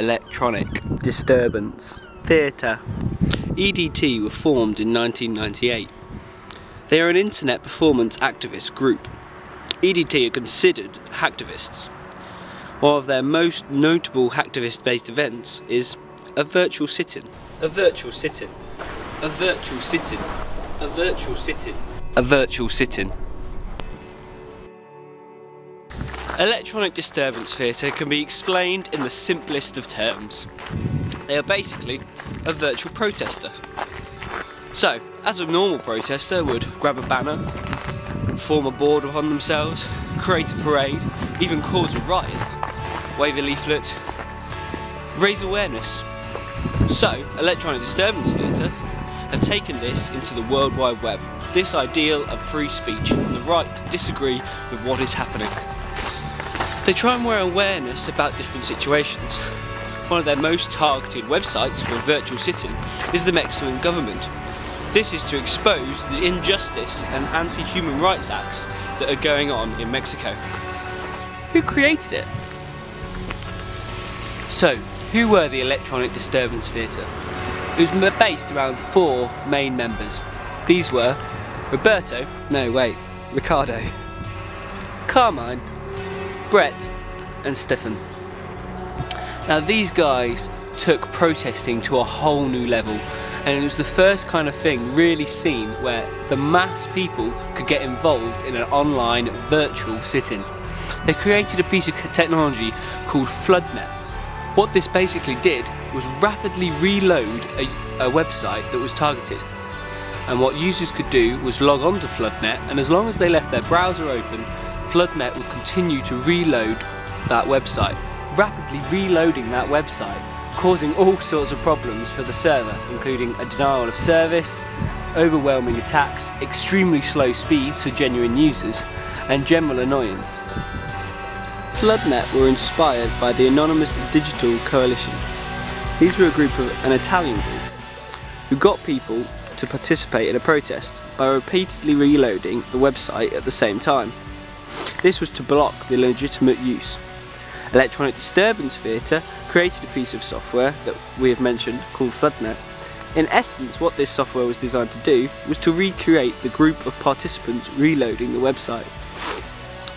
Electronic Disturbance Theatre. EDT were formed in 1998. They are an internet performance activist group. EDT are considered hacktivists. One of their most notable hacktivist-based events is a virtual sit-in. A virtual sit-in. A virtual sit-in. A virtual sit-in. A virtual sit-in. Electronic Disturbance Theatre can be explained in the simplest of terms. They are basically a virtual protester. So, as a normal protester would grab a banner, form a board upon themselves, create a parade, even cause a riot, wave a leaflet, raise awareness. So, Electronic Disturbance Theatre have taken this into the World Wide Web, this ideal of free speech and the right to disagree with what is happening. They try and wear awareness about different situations. One of their most targeted websites for a virtual sit-in is the Mexican government. This is to expose the injustice and anti-human rights acts that are going on in Mexico. Who created it? So, who were the Electronic Disturbance Theatre? It was based around 4 main members. These were Ricardo, Carmine, Brett and Stefan. Now these guys took protesting to a whole new level, and it was the first kind of thing really seen where the mass people could get involved in an online virtual sit-in. They created a piece of technology called FloodNet. What this basically did was rapidly reload a website that was targeted. And what users could do was log on to FloodNet, and as long as they left their browser open, FloodNet would continue to reload that website, rapidly reloading that website, causing all sorts of problems for the server, including a denial of service, overwhelming attacks, extremely slow speeds for genuine users, and general annoyance. FloodNet were inspired by the Anonymous Digital Coalition. These were an Italian group who got people to participate in a protest by repeatedly reloading the website at the same time. This was to block the legitimate use. Electronic Disturbance Theatre created a piece of software that we have mentioned called FloodNet. In essence, what this software was designed to do was to recreate the group of participants reloading the website.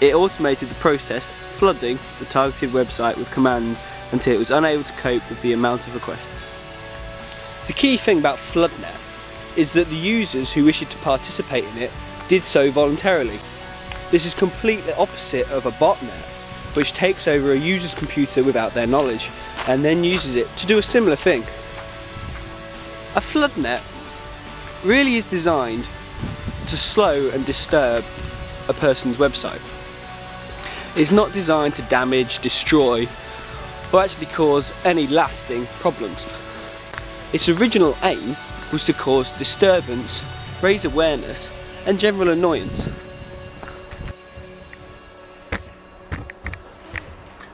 It automated the process, flooding the targeted website with commands until it was unable to cope with the amount of requests. The key thing about FloodNet is that the users who wished to participate in it did so voluntarily. This is completely opposite of a botnet, which takes over a user's computer without their knowledge and then uses it to do a similar thing. A FloodNet really is designed to slow and disturb a person's website. It's not designed to damage, destroy, or actually cause any lasting problems. Its original aim was to cause disturbance, raise awareness, and general annoyance.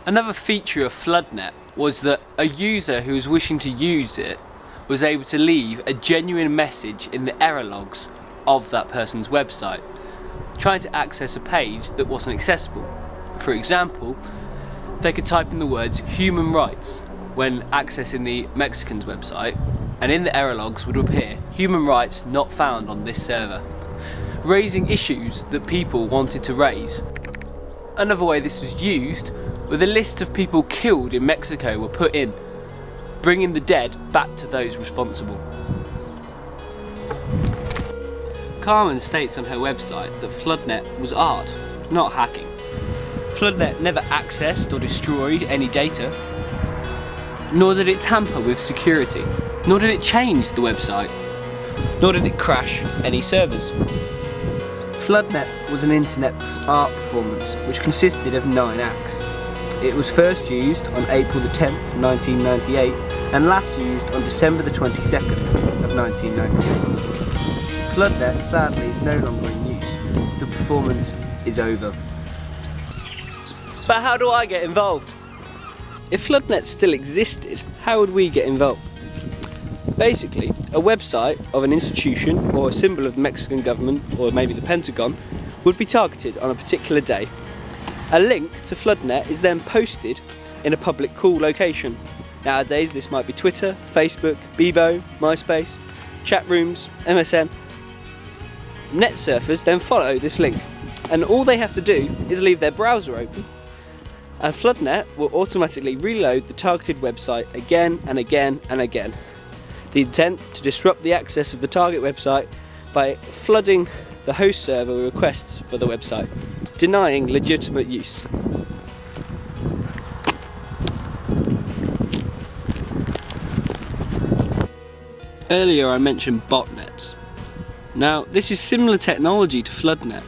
Another feature of FloodNet was that a user who was wishing to use it was able to leave a genuine message in the error logs of that person's website, trying to access a page that wasn't accessible. For example, they could type in the words human rights when accessing the Mexican's website, and in the error logs would appear human rights not found on this server, raising issues that people wanted to raise. Another way this was used were the lists of people killed in Mexico were put in, bringing the dead back to those responsible. Carmen states on her website that FloodNet was art, not hacking. FloodNet never accessed or destroyed any data, nor did it tamper with security, nor did it change the website, nor did it crash any servers. FloodNet was an internet art performance which consisted of 9 acts. It was first used on April the 10th, 1998 and last used on December the 22nd of 1998. FloodNet sadly is no longer in use. The performance is over. But how do I get involved? If FloodNet still existed, how would we get involved? Basically, a website of an institution or a symbol of the Mexican government or maybe the Pentagon would be targeted on a particular day. A link to FloodNet is then posted in a public cool location. Nowadays this might be Twitter, Facebook, Bebo, MySpace, chat rooms, MSN. Net surfers then follow this link, and all they have to do is leave their browser open, and FloodNet will automatically reload the targeted website again and again and again. The intent to disrupt the access of the target website by flooding the host server with requests for the website, denying legitimate use. Earlier I mentioned botnets. Now this is similar technology to FloodNet.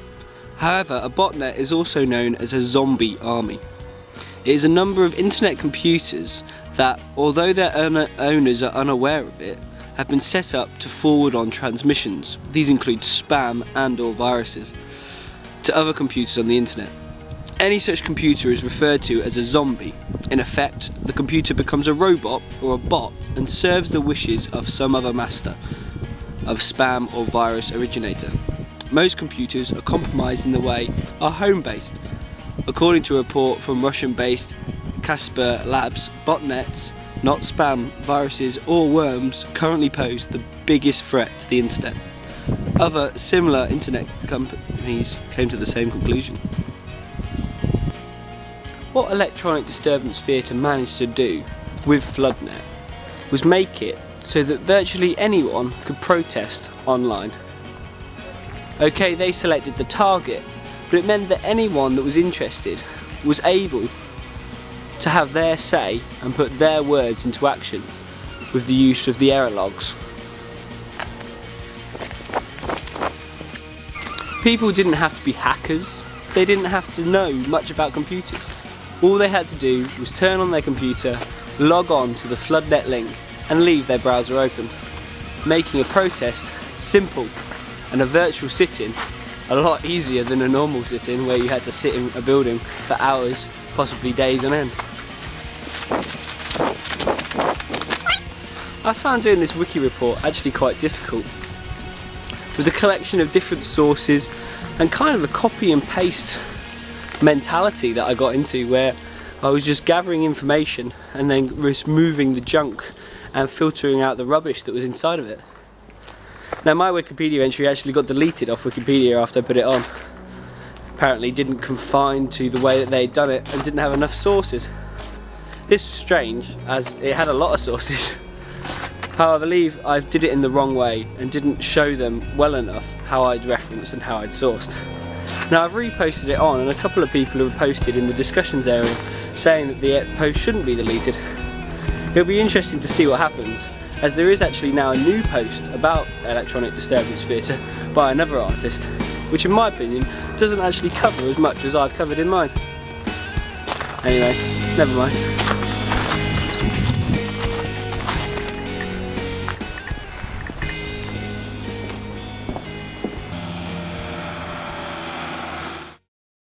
However, a botnet is also known as a zombie army. It is a number of internet computers that, although their owners are unaware of it, have been set up to forward on transmissions. These include spam and or viruses to other computers on the internet. Any such computer is referred to as a zombie. In effect, the computer becomes a robot or a bot and serves the wishes of some other master of spam or virus originator. Most computers are compromised in the way are home-based. According to a report from Russian-based Kasper Labs, botnets, not spam, viruses or worms, currently pose the biggest threat to the internet. Other similar internet companies came to the same conclusion. What Electronic Disturbance Theatre managed to do with FloodNet was make it so that virtually anyone could protest online. Okay, they selected the target, but it meant that anyone that was interested was able to have their say and put their words into action with the use of the error logs. People didn't have to be hackers, they didn't have to know much about computers. All they had to do was turn on their computer, log on to the FloodNet link and leave their browser open, making a protest simple and a virtual sit-in a lot easier than a normal sit-in where you had to sit in a building for hours, possibly days on end. I found doing this wiki report actually quite difficult, with a collection of different sources and kind of a copy and paste mentality that I got into, where I was just gathering information and then removing the junk and filtering out the rubbish that was inside of it. Now my Wikipedia entry actually got deleted off Wikipedia after I put it on. Apparently didn't confine to the way that they'd done it and didn't have enough sources. This was strange as it had a lot of sources. However, I believe I did it in the wrong way and didn't show them well enough how I'd referenced and how I'd sourced. Now I've reposted it on, and a couple of people have posted in the discussions area saying that the post shouldn't be deleted. It'll be interesting to see what happens, as there is actually now a new post about Electronic Disturbance Theatre by another artist, which in my opinion doesn't actually cover as much as I've covered in mine. Anyway, never mind.